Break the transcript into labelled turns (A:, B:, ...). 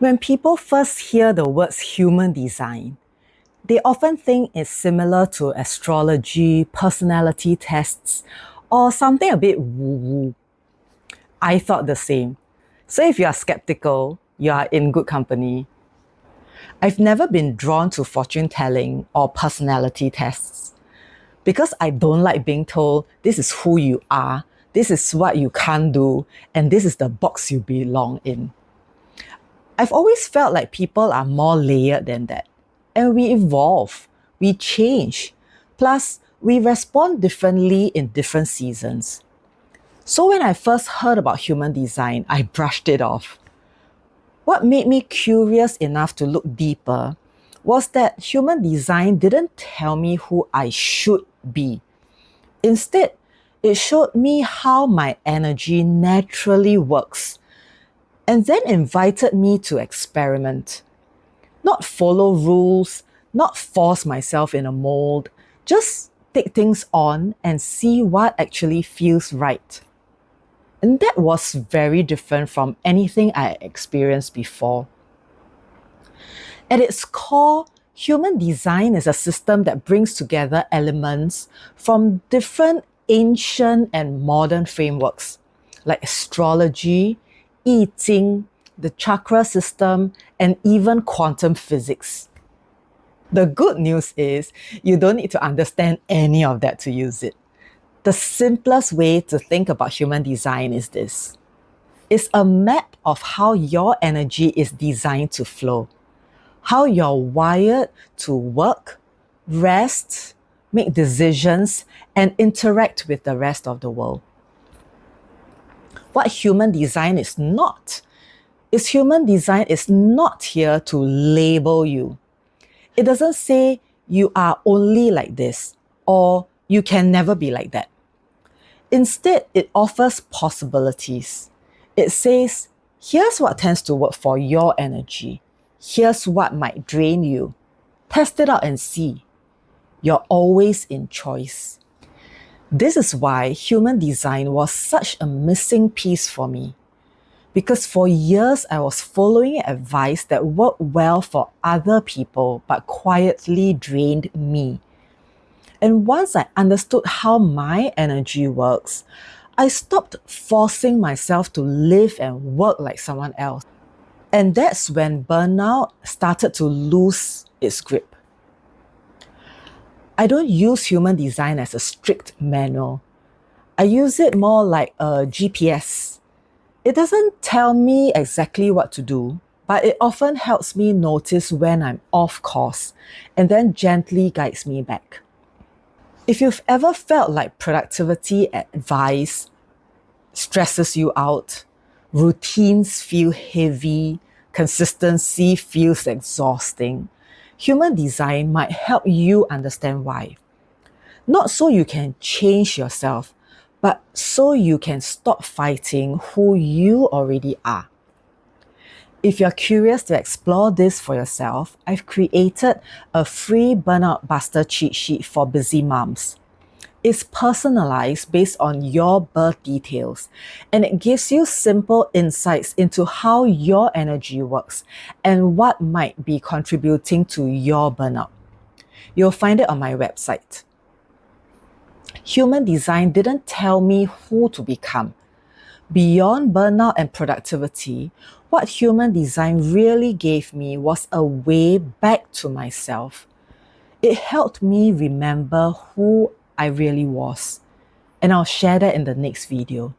A: When people first hear the words human design, they often think it's similar to astrology, personality tests, or something a bit woo-woo. I thought the same. So if you are skeptical, you are in good company. I've never been drawn to fortune telling or personality tests because I don't like being told this is who you are, this is what you can't do, and this is the box you belong in. I've always felt like people are more layered than that. And we evolve, we change. Plus, we respond differently in different seasons. So when I first heard about human design, I brushed it off. What made me curious enough to look deeper was that human design didn't tell me who I should be. Instead, it showed me how my energy naturally works and then invited me to experiment. Not follow rules, not force myself in a mold, just take things on and see what actually feels right. And that was very different from anything I experienced before. At its core, human design is a system that brings together elements from different ancient and modern frameworks like astrology, I Ching, the chakra system, and even quantum physics. The good news is you don't need to understand any of that to use it. The simplest way to think about human design is this. It's a map of how your energy is designed to flow, how you're wired to work, rest, make decisions, and interact with the rest of the world. What human design is not human design is not here to label you. It doesn't say you are only like this or you can never be like that. Instead, it offers possibilities. It says, here's what tends to work for your energy. Here's what might drain you. Test it out and see. You're always in choice. This is why human design was such a missing piece for me. Because for years I was following advice that worked well for other people but quietly drained me. And once I understood how my energy works, I stopped forcing myself to live and work like someone else. And that's when burnout started to lose its grip. I don't use human design as a strict manual. I use it more like a GPS. It doesn't tell me exactly what to do, but it often helps me notice when I'm off course and then gently guides me back. If you've ever felt like productivity advice stresses you out, routines feel heavy, consistency feels exhausting, human design might help you understand why. Not so you can change yourself, but so you can stop fighting who you already are. If you're curious to explore this for yourself, I've created a free Burnout Buster cheat sheet for busy moms. It's personalized based on your birth details, and it gives you simple insights into how your energy works and what might be contributing to your burnout. You'll find it on my website. Human design didn't tell me who to become. Beyond burnout and productivity, what human design really gave me was a way back to myself. It helped me remember who I really was. And I'll share that in the next video.